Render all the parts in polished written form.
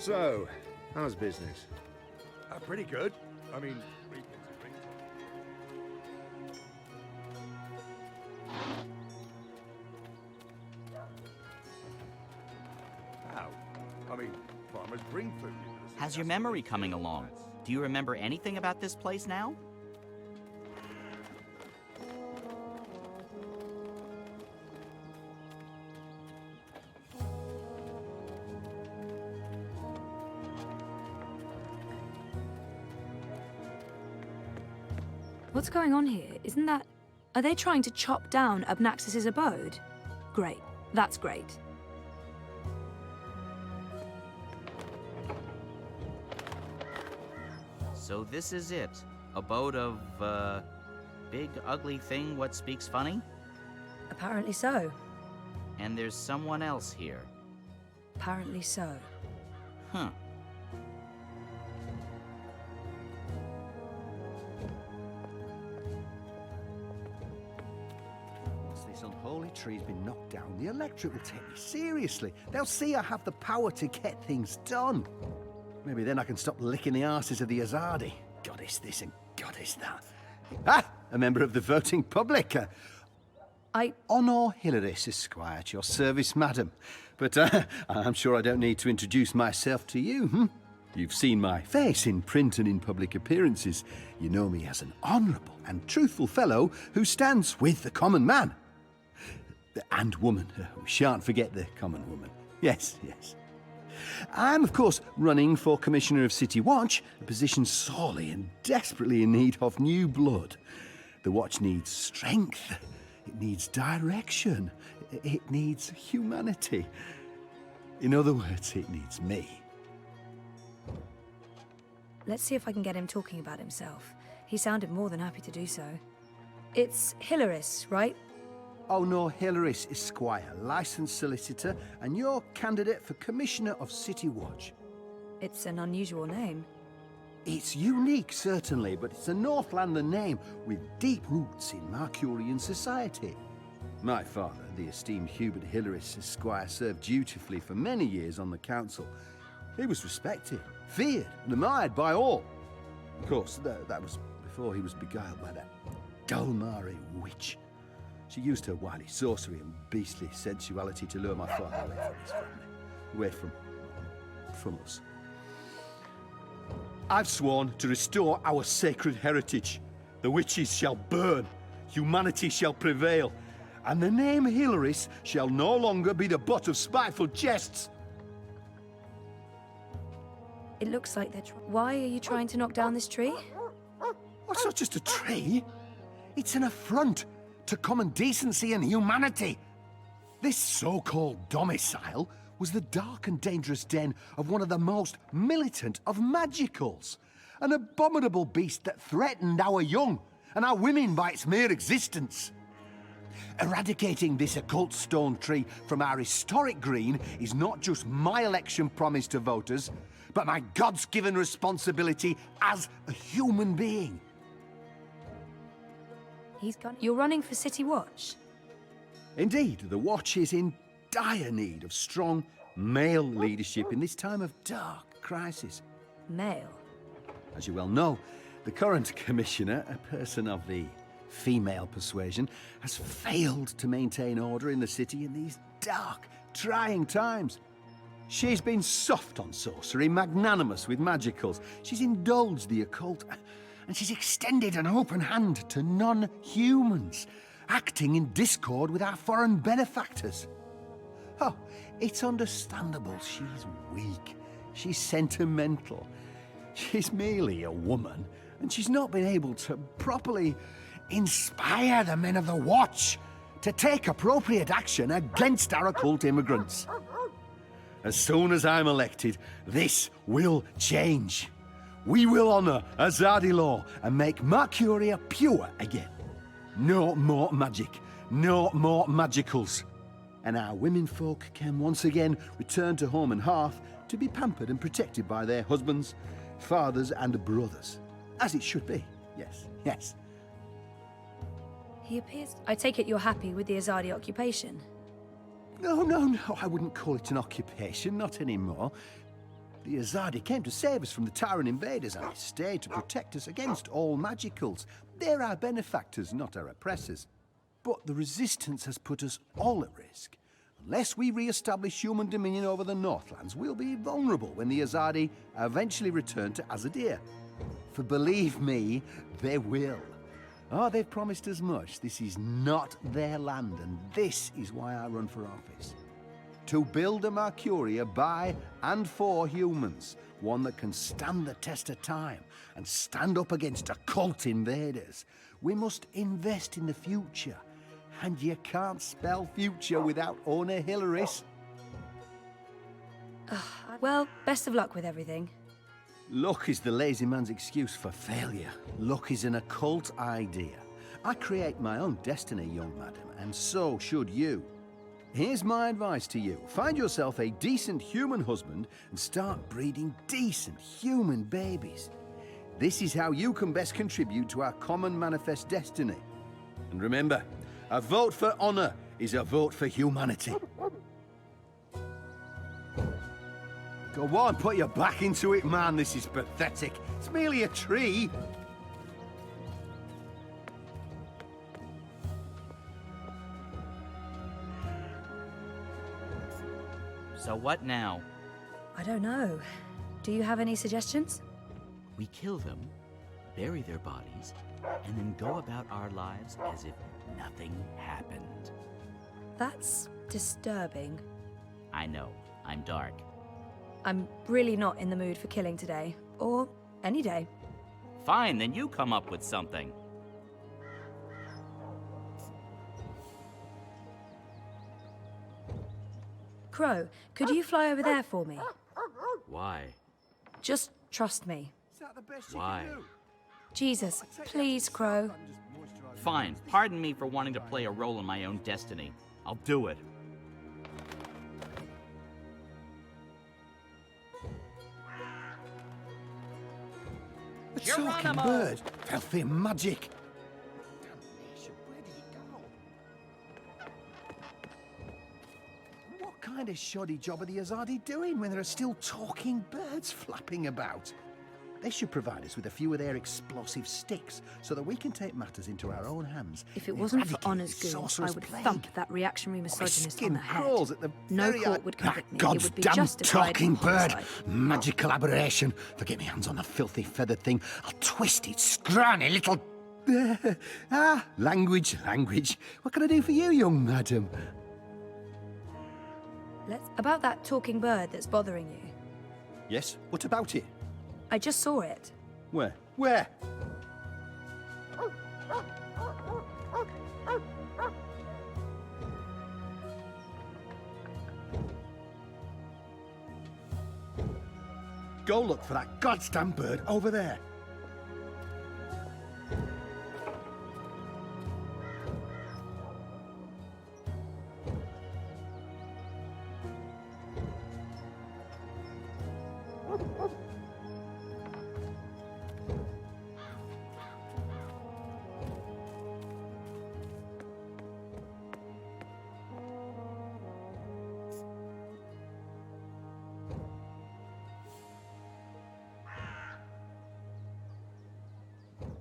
So, how's business? Pretty good. I mean, how? I mean, farmers bring food. How's your memory coming along? Do you remember anything about this place now? What's going on here? Isn't that... Are they trying to chop down ABNAXUS's abode? Great. That's great. So this is it. Abode of, big ugly thing what speaks funny? Apparently so. And there's someone else here. Apparently so. Huh. This unholy tree's been knocked down. The electric will take me seriously. They'll see I have the power to get things done. Maybe then I can stop licking the arses of the Azadi. Goddess this and goddess that. Ah! A member of the voting public. Honor Hilaris, Esquire, at your service, madam. But I'm sure I don't need to introduce myself to you, hmm? You've seen my face in print and in public appearances. You know me as an honourable and truthful fellow who stands with the common man. And woman. We shan't forget the common woman. Yes, yes. I'm, of course, running for Commissioner of City Watch, a position sorely and desperately in need of new blood. The Watch needs strength. It needs direction. It needs humanity. In other words, it needs me. Let's see if I can get him talking about himself. He sounded more than happy to do so. It's Hilaris, right? Oh no, Hilaris, Esquire, licensed solicitor, and your candidate for Commissioner of City Watch. It's an unusual name. It's unique, certainly, but it's a Northlander name with deep roots in Mercurian society. My father, the esteemed Hubert Hilaris, Esquire, served dutifully for many years on the council. He was respected, feared, and admired by all. Of course, that was before he was beguiled by that Dulmari witch. She used her wily sorcery and beastly sensuality to lure my father away from his family, away from us. I've sworn to restore our sacred heritage. The witches shall burn, humanity shall prevail, and the name Hilaris shall no longer be the butt of spiteful jests. It looks like they're Why are you trying to knock down this tree? Well, it's not just a tree. It's an affront to common decency and humanity. This so-called domicile was the dark and dangerous den of one of the most militant of magicals, an abominable beast that threatened our young and our women by its mere existence. Eradicating this occult stone tree from our historic green is not just my election promise to voters, but my God's-given responsibility as a human being. You're running for City Watch? Indeed, the Watch is in dire need of strong male leadership in this time of dark crisis. Male? As you well know, the current commissioner, a person of the female persuasion, has failed to maintain order in the city in these dark, trying times. She's been soft on sorcery, magnanimous with magicals. She's indulged the occult, and she's extended an open hand to non-humans, acting in discord with our foreign benefactors. Oh, it's understandable she's weak, she's sentimental. She's merely a woman, and she's not been able to properly inspire the men of the Watch to take appropriate action against our occult immigrants. As soon as I'm elected, this will change. We will honor Azadi law and make Mercuria pure again. No more magic, no more magicals. And our women folk can once again return to home and hearth to be pampered and protected by their husbands, fathers and brothers. As it should be, yes, yes. He appears... I take it you're happy with the Azadi occupation? No, I wouldn't call it an occupation, not anymore. The Azadi came to save us from the tyrant invaders, and they stayed to protect us against all magicals. They're our benefactors, not our oppressors. But the Resistance has put us all at risk. Unless we re-establish human dominion over the Northlands, we'll be vulnerable when the Azadi eventually return to Azadir. For believe me, they will. Oh, they've promised as much. This is not their land, and this is why I run for office. To build a Mercuria by and for humans, one that can stand the test of time and stand up against occult invaders. We must invest in the future. And you can't spell future without owner Hilaris. Well, best of luck with everything. Luck is the lazy man's excuse for failure. Luck is an occult idea. I create my own destiny, young madam, and so should you. Here's my advice to you. Find yourself a decent human husband and start breeding decent human babies. This is how you can best contribute to our common manifest destiny. And remember, a vote for honor is a vote for humanity. Go on, put your back into it, man. This is pathetic. It's merely a tree. So what now? I don't know. Do you have any suggestions? We kill them, bury their bodies, and then go about our lives as if nothing happened. That's disturbing. I know, I'm dark. I'm really not in the mood for killing today, or any day. Fine, then you come up with something. Crow, could you fly over there for me? Why? Just trust me. Is that the best you Why? can do? Jesus, please, Crow. Fine, pardon me for wanting to play a role in my own destiny. I'll do it. A talking bird. Filthy magic. Damnation, where did it go? What kind of shoddy job are the Azadi doing when there are still talking birds flapping about? They should provide us with a few of their explosive sticks so that we can take matters into our own hands. If it and wasn't for eradicate Honor's this goons, I sorcerer's would plague. thump that reactionary My misogynist on skin the head. crawls at the No very court would convict me. It God's would be damn justified talking bird! homicide. Magical aberration! If I get my hands on the filthy feathered thing, I'll twist its scrawny little... language. What can I do for you, young madam? About that talking bird that's bothering you. Yes, what about it? I just saw it. Where? Where? Go look for that goddamn bird over there.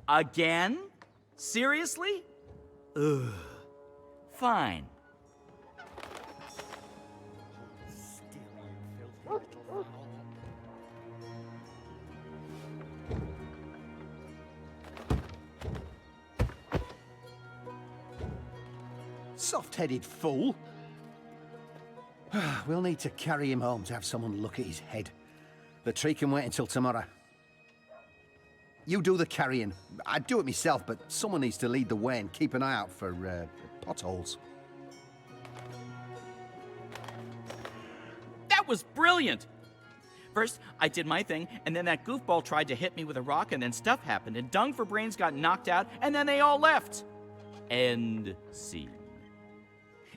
Again? Seriously? Ugh. Fine. Soft-headed fool. We'll need to carry him home to have someone look at his head. The tree can wait until tomorrow. You do the carrying. I'd do it myself, but someone needs to lead the way and keep an eye out for potholes. That was brilliant! First, I did my thing, and then that goofball tried to hit me with a rock, and then stuff happened, and Dung for Brains got knocked out, and then they all left. End scene.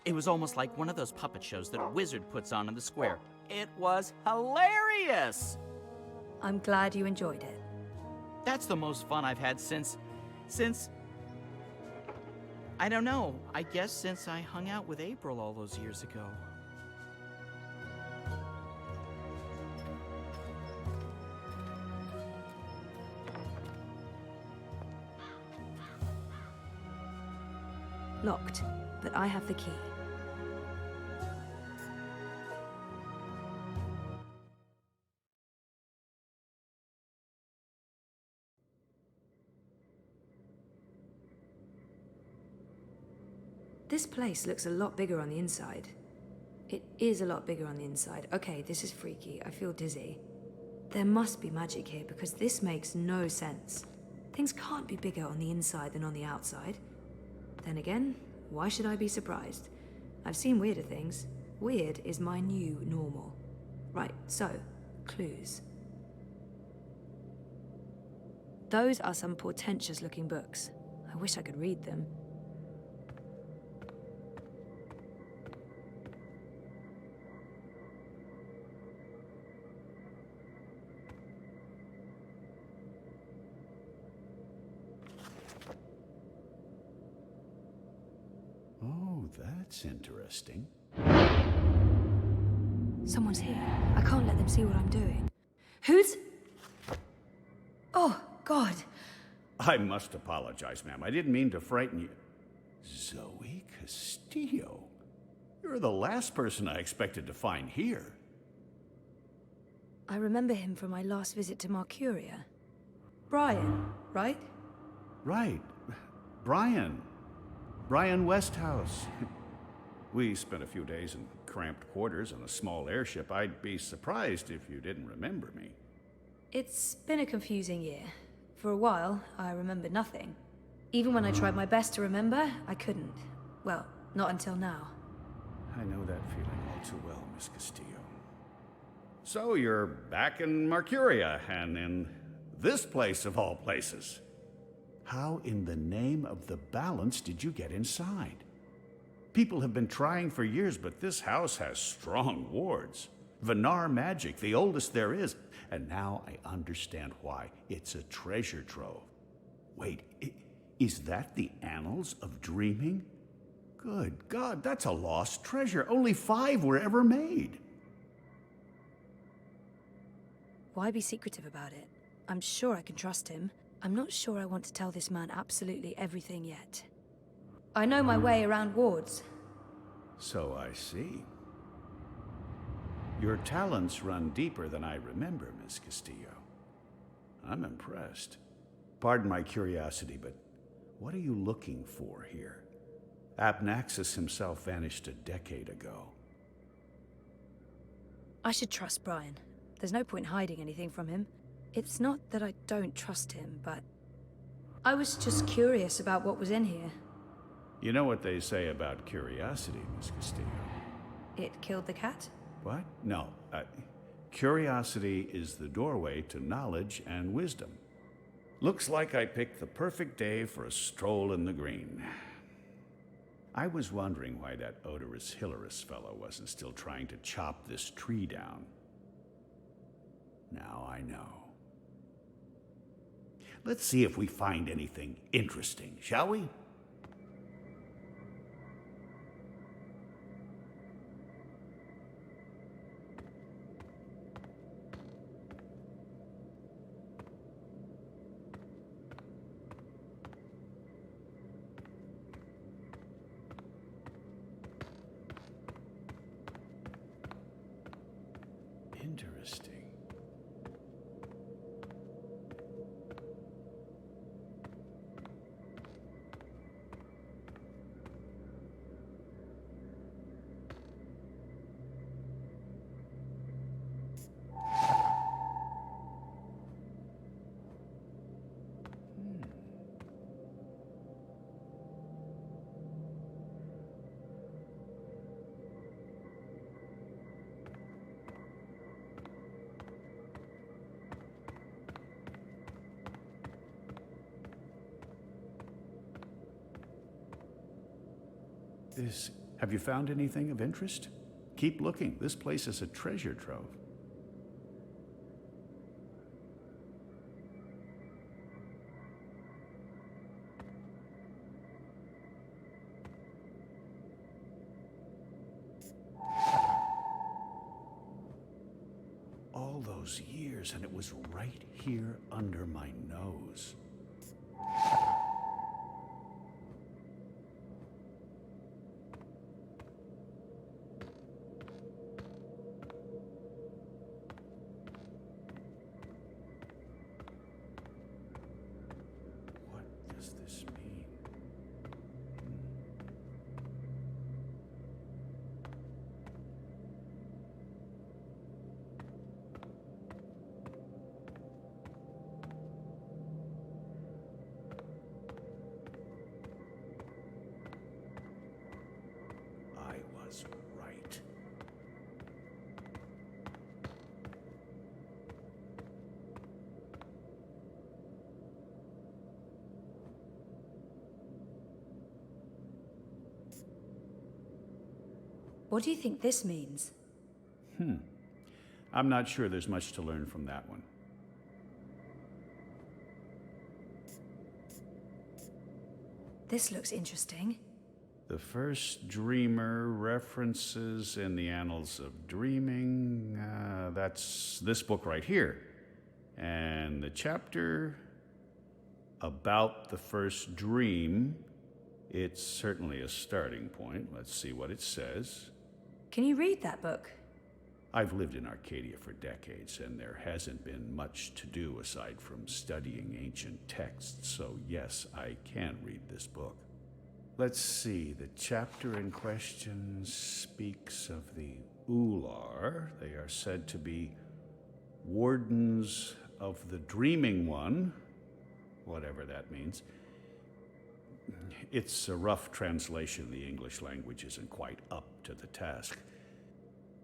It was almost like one of those puppet shows that a wizard puts on in the square. It was hilarious! I'm glad you enjoyed it. That's the most fun I've had since... I don't know. I guess since I hung out with April all those years ago. Locked, but I have the key. This place looks a lot bigger on the inside. It is a lot bigger on the inside. Okay, this is freaky. I feel dizzy. There must be magic here because this makes no sense. Things can't be bigger on the inside than on the outside. Then again, why should I be surprised? I've seen weirder things. Weird is my new normal. Right, so, clues. Those are some portentous looking books. I wish I could read them. Oh, that's interesting. Someone's here. I can't let them see what I'm doing. Who's... Oh, God. I must apologize, ma'am. I didn't mean to frighten you. Zoe Castillo. You're the last person I expected to find here. I remember him from my last visit to Mercuria. Brian, right? Right. Brian. Brian Westhouse. We spent a few days in cramped quarters on a small airship. I'd be surprised if you didn't remember me. It's been a confusing year. For a while, I remember nothing. Even when I tried my best to remember, I couldn't. Well, not until now. I know that feeling all too well, Miss Castillo. So you're back in Mercuria, and in this place of all places. How in the name of the balance did you get inside? People have been trying for years, but this house has strong wards. Venar magic, the oldest there is. And now I understand why. It's a treasure trove. Wait, is that the Annals of Dreaming? Good God, that's a lost treasure. Only 5 were ever made. Why be secretive about it? I'm sure I can trust him. I'm not sure I want to tell this man absolutely everything yet. I know my way around wards. So I see. Your talents run deeper than I remember, Miss Castillo. I'm impressed. Pardon my curiosity, but what are you looking for here? ABNAXUS himself vanished a decade ago. I should trust Brian. There's no point hiding anything from him. It's not that I don't trust him, but... I was just curious about what was in here. You know what they say about curiosity, Miss Castillo? It killed the cat? What? No. Curiosity is the doorway to knowledge and wisdom. Looks like I picked the perfect day for a stroll in the green. I was wondering why that odorous Hilarious fellow wasn't still trying to chop this tree down. Now I know. Let's see if we find anything interesting, shall we? Interesting. Have you found anything of interest? Keep looking. This place is a treasure trove. All those years, and it was right here under my nose. does this mean? I was right. What do you think this means? I'm not sure there's much to learn from that one. This looks interesting. The first dreamer references in the annals of dreaming. That's this book right here. And the chapter about the first dream, it's certainly a starting point. Let's see what it says. Can you read that book? I've lived in Arcadia for decades, and there hasn't been much to do aside from studying ancient texts, so yes, I can read this book. Let's see, the chapter in question speaks of the Ular. They are said to be wardens of the Dreaming One, whatever that means. It's a rough translation. The English language isn't quite up to the task.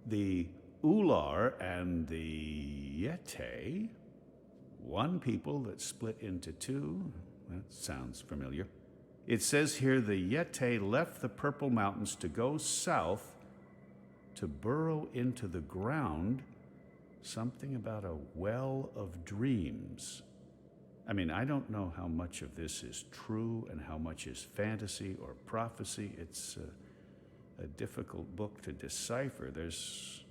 The Ular and the Yete, one people that split into two. That sounds familiar. It says here the Yete left the Purple Mountains to go south to burrow into the ground. Something about a well of dreams. I mean, I don't know how much of this is true and how much is fantasy or prophecy. It's a difficult book to decipher. There's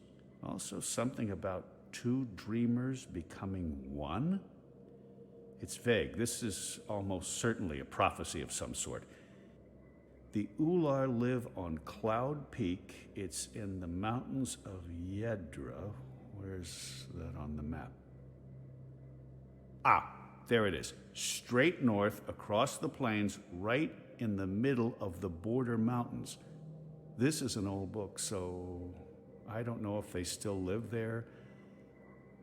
also something about two dreamers becoming one. It's vague. This is almost certainly a prophecy of some sort. The Ular live on Cloud Peak. It's in the mountains of Yedra. Where's that on the map? Ah, there it is. Straight north across the plains, right in the middle of the border mountains. This is an old book, so I don't know if they still live there.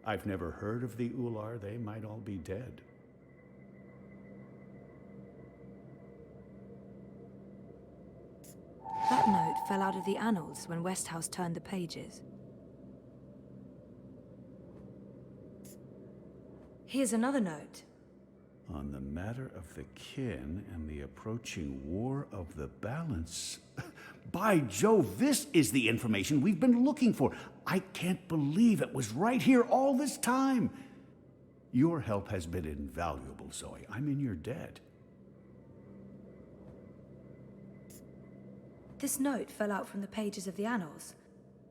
I've never heard of the Ular. They might all be dead. That note fell out of the annals when Westhouse turned the pages. Here's another note. On the matter of the kin and the approaching war of the balance. By Jove, this is the information we've been looking for. I can't believe it was right here all this time. Your help has been invaluable, Zoe. I'm in your debt. This note fell out from the pages of the annals.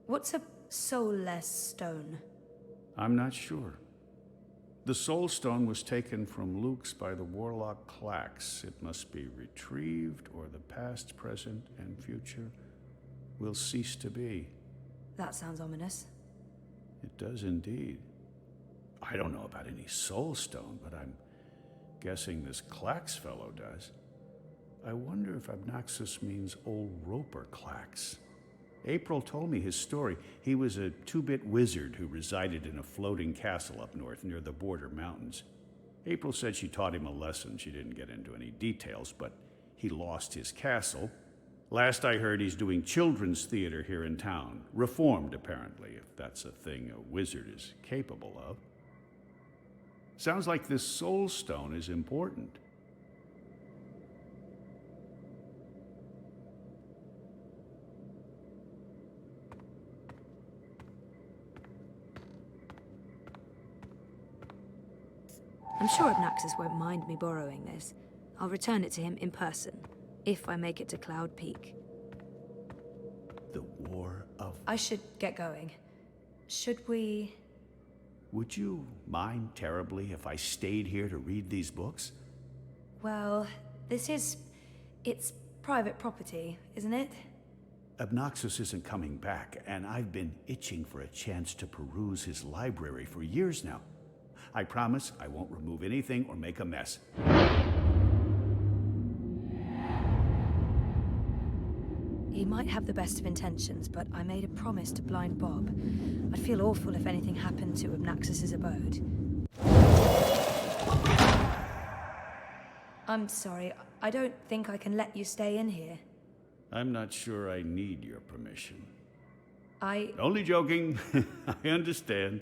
What's a soulless stone? I'm not sure. The soul stone was taken from Luke's by the warlock Clax. It must be retrieved, or the past, present, and future will cease to be. That sounds ominous. It does indeed. I don't know about any soul stone, but I'm guessing this Clax fellow does. I wonder if ABNAXUS means old roper Clax. April told me his story. He was a two-bit wizard who resided in a floating castle up north near the border mountains. April said she taught him a lesson. She didn't get into any details, but he lost his castle. Last I heard, he's doing children's theater here in town. Reformed, apparently, if that's a thing a wizard is capable of. Sounds like this soul stone is important. I'm sure ABNAXUS won't mind me borrowing this. I'll return it to him in person, if I make it to Cloud Peak. The War of... I should get going. Should we... Would you mind terribly if I stayed here to read these books? Well, it's private property, isn't it? ABNAXUS isn't coming back, and I've been itching for a chance to peruse his library for years now. I promise I won't remove anything or make a mess. He might have the best of intentions, but I made a promise to blind Bob. I'd feel awful if anything happened to ABNAXUS's abode. I'm sorry, I don't think I can let you stay in here. I'm not sure I need your permission. I... Only joking. I understand.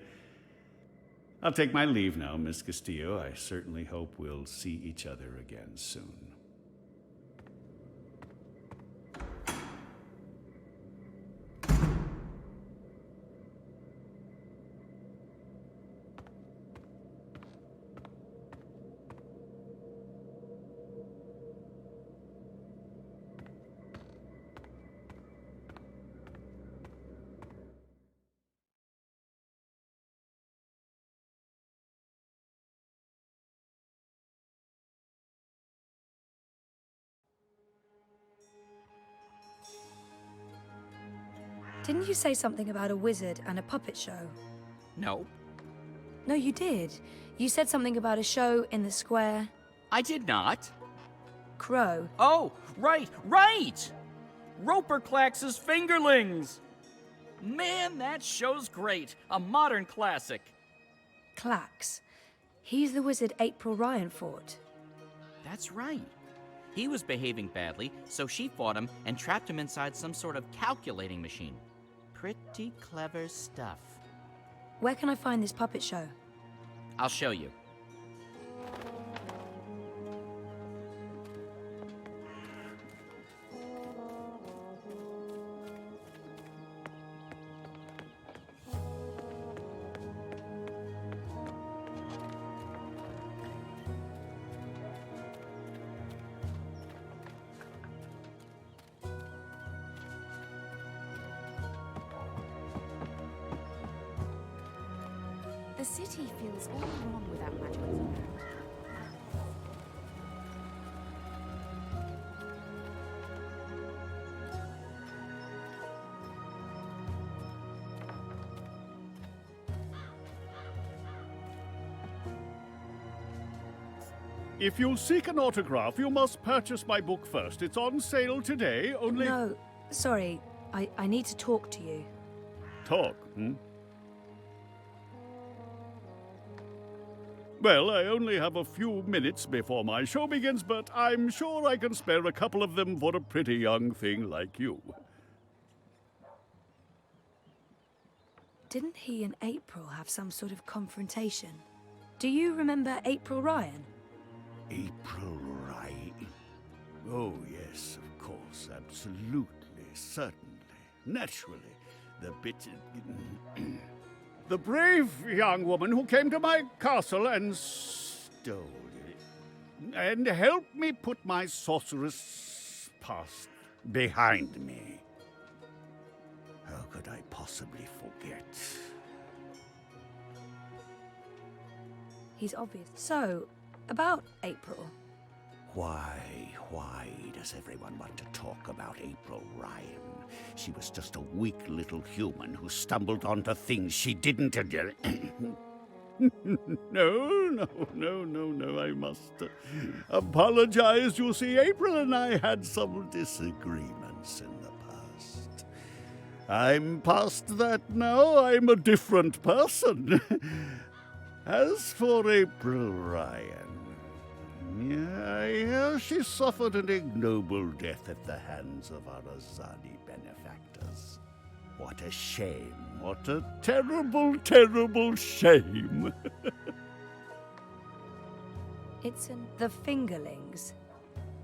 I'll take my leave now, Miss Castillo. I certainly hope we'll see each other again soon. Didn't you say something about a wizard and a puppet show? No, No, you did. You said something about a show in the square. I did not. Crow. Oh, right! Roper Clax's Fingerlings! Man, that show's great. A modern classic. Clax. He's the wizard April Ryan fought. That's right. He was behaving badly, so she fought him and trapped him inside some sort of calculating machine. Pretty clever stuff. Where can I find this puppet show? I'll show you. The city feels all wrong without magic around. If you'll seek an autograph, you must purchase my book first. It's on sale today, only... No, sorry. I need to talk to you. Talk, Well, I only have a few minutes before my show begins, but I'm sure I can spare a couple of them for a pretty young thing like you. Didn't he and April have some sort of confrontation? Do you remember April Ryan? April Ryan? Oh, yes, of course, absolutely, certainly, naturally. The bit... The brave young woman who came to my castle and stole it, and helped me put my sorceress past behind me. How could I possibly forget? He's obvious. So, about April. Why does everyone want to talk about April Ryan? She was just a weak little human who stumbled onto things she didn't... No, I must apologize. You see, April and I had some disagreements in the past. I'm past that now. I'm a different person. As for April Ryan... Yeah, I hear she suffered an ignoble death at the hands of our Azadi benefactors. What a shame. What a terrible, terrible shame. It's in the Fingerlings.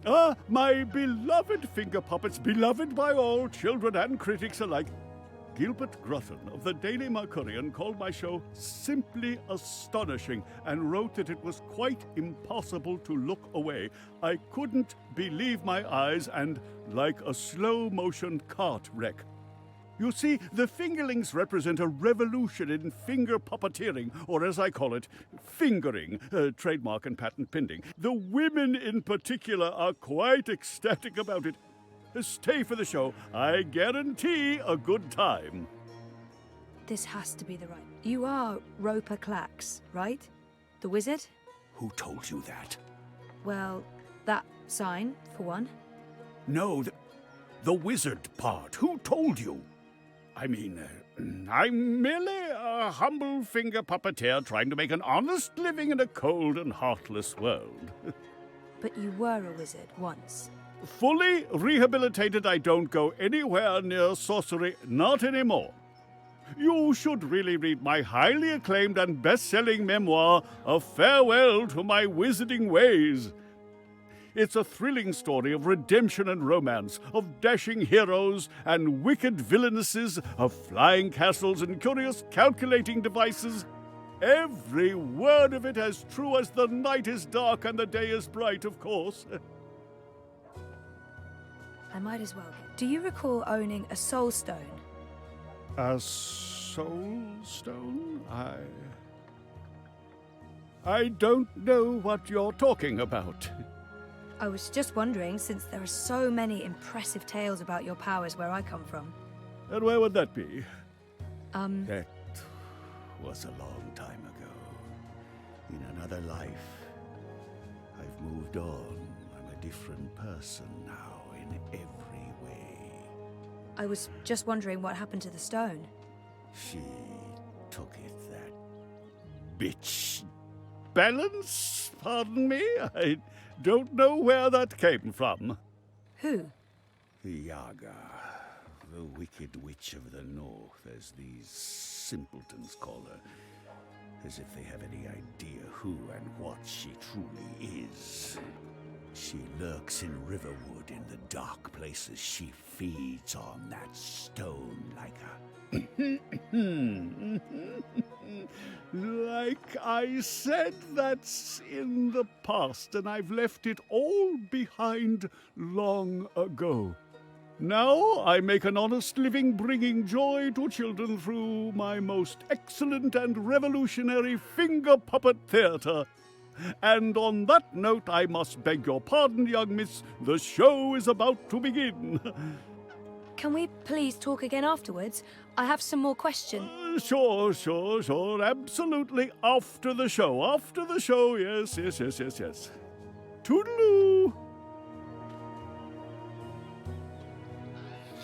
Ah, my beloved finger puppets, beloved by all children and critics alike. Gilbert Grutton of the Daily Mercurian called my show simply astonishing and wrote that it was quite impossible to look away. I couldn't believe my eyes and like a slow-motion cart wreck. You see, the Fingerlings represent a revolution in finger puppeteering, or as I call it, fingering, trademark and patent pending. The women in particular are quite ecstatic about it. Stay for the show. I guarantee a good time. This has to be the right... You are Roper Clax, right? The wizard? Who told you that? Well, that sign, for one. No, The wizard part. Who told you? I mean, I'm merely a humble finger puppeteer trying to make an honest living in a cold and heartless world. But you were a wizard once. Fully rehabilitated, I don't go anywhere near sorcery, not anymore. You should really read my highly acclaimed and best-selling memoir, A Farewell to My Wizarding Ways. It's a thrilling story of redemption and romance, of dashing heroes and wicked villainesses, of flying castles and curious calculating devices. Every word of it as true as the night is dark and the day is bright, of course. I might as well. Do you recall owning a soul stone? A soul stone? I don't know what you're talking about. I was just wondering, since there are so many impressive tales about your powers where I come from. And where would that be? That was a long time ago. In another life. I've moved on. I'm a different person now in every way. I was just wondering what happened to the stone. She took it, that Bitch. Balance? Pardon me? I don't know where that came from. Who? the Yaga, the wicked witch of the north, as these simpletons call her. As if they have any idea who and what she truly is. She lurks in Riverwood in the dark places. She feeds on that stone like Like I said, that's in the past, and I've left it all behind long ago. Now I make an honest living bringing joy to children through my most excellent and revolutionary finger puppet theater. And on that note, I must beg your pardon, young miss. The show is about to begin. Can we please talk again afterwards? I have some more questions. Sure. Absolutely. After the show. Yes. Toodaloo.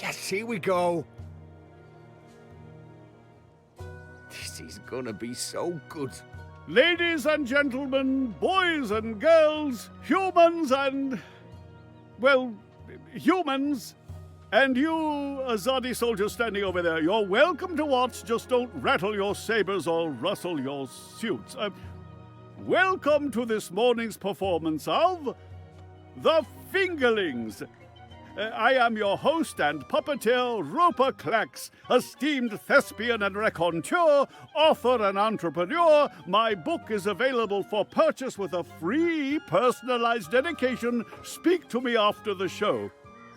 Yes, here we go. This is gonna be so good. Ladies and gentlemen, boys and girls, humans and... well, humans. And you, Azadi soldier standing over there, you're welcome to watch, just don't rattle your sabers or rustle your suits. Welcome to this morning's performance of The Fingerlings. I am your host and puppeteer, Roper Clax, esteemed thespian and raconteur, author and entrepreneur. My book is available for purchase with a free personalized dedication. Speak to me after the show.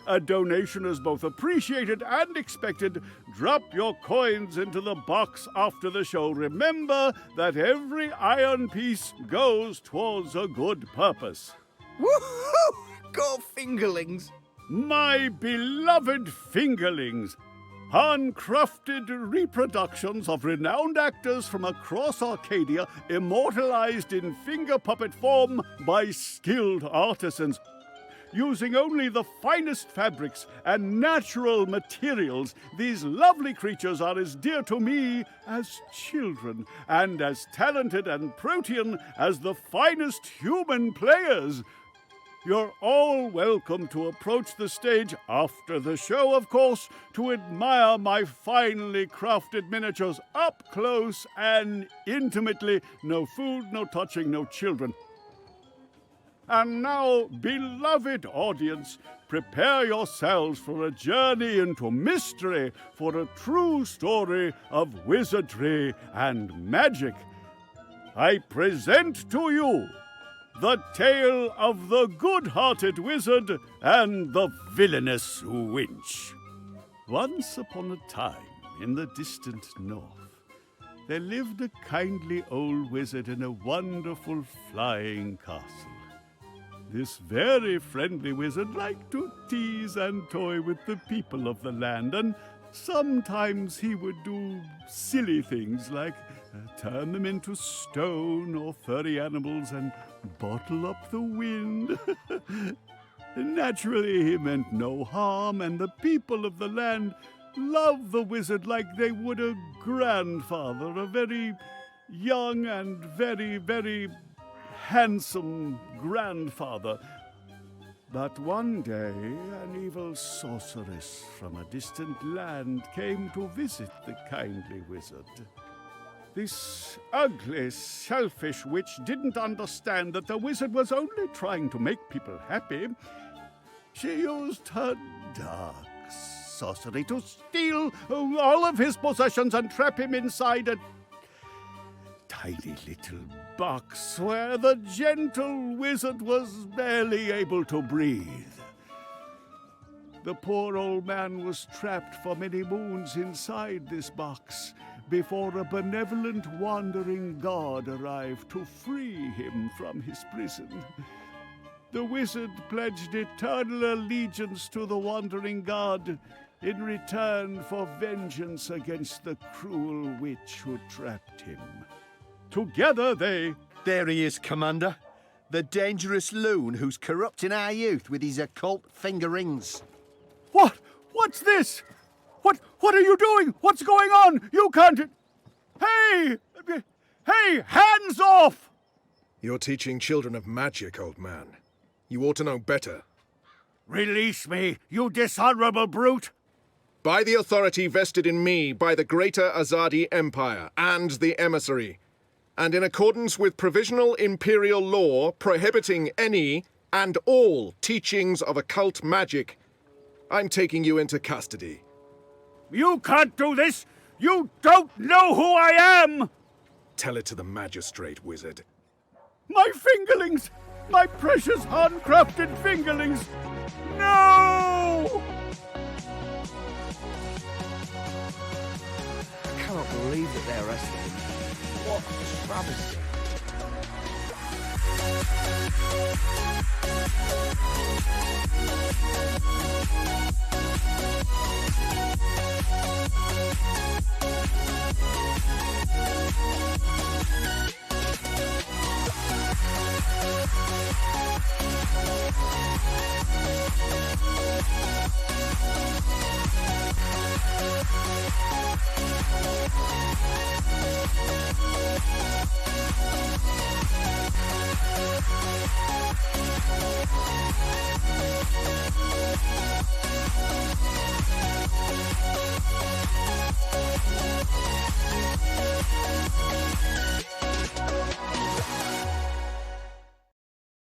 A donation is both appreciated and expected. Drop your coins into the box after the show. Remember that every iron piece goes towards a good purpose. Woohoo! Go Fingerlings! My beloved Fingerlings, handcrafted reproductions of renowned actors from across Arcadia, immortalized in finger puppet form by skilled artisans. Using only the finest fabrics and natural materials, these lovely creatures are as dear to me as children, and as talented and protean as the finest human players. You're all welcome to approach the stage after the show, of course, to admire my finely crafted miniatures up close and intimately. No food, no touching, no children. And now, beloved audience, prepare yourselves for a journey into mystery, for a true story of wizardry and magic. I present to you the tale of the good-hearted wizard and the villainous winch. Once upon a time, in the distant north, there lived a kindly old wizard in a wonderful flying castle. This very friendly wizard liked to tease and toy with the people of the land, and sometimes he would do silly things like turn them into stone or furry animals and bottle up the wind. Naturally, he meant no harm, and the people of the land loved the wizard like they would a grandfather, a very young and very, very handsome grandfather. But one day, an evil sorceress from a distant land came to visit the kindly wizard. This ugly, selfish witch didn't understand that the wizard was only trying to make people happy. She used her dark sorcery to steal all of his possessions and trap him inside a tiny little box where the gentle wizard was barely able to breathe. The poor old man was trapped for many moons inside this box before a benevolent wandering god arrived to free him from his prison. The wizard pledged eternal allegiance to the wandering god in return for vengeance against the cruel witch who trapped him. Together they... There he is, Commander. The dangerous loon who's corrupting our youth with his occult finger rings. What? What's this? What are you doing? What's going on? You can't... Hey! Hey, hands off! You're teaching children of magic, old man. You ought to know better. Release me, you dishonorable brute! By the authority vested in me by the Greater Azadi Empire and the Emissary, and in accordance with provisional imperial law prohibiting any and all teachings of occult magic, I'm taking you into custody. You can't do this! You don't know who I am! Tell it to the magistrate, wizard. My fingerlings! My precious handcrafted fingerlings! No! I cannot believe that they're arresting him. What a travesty.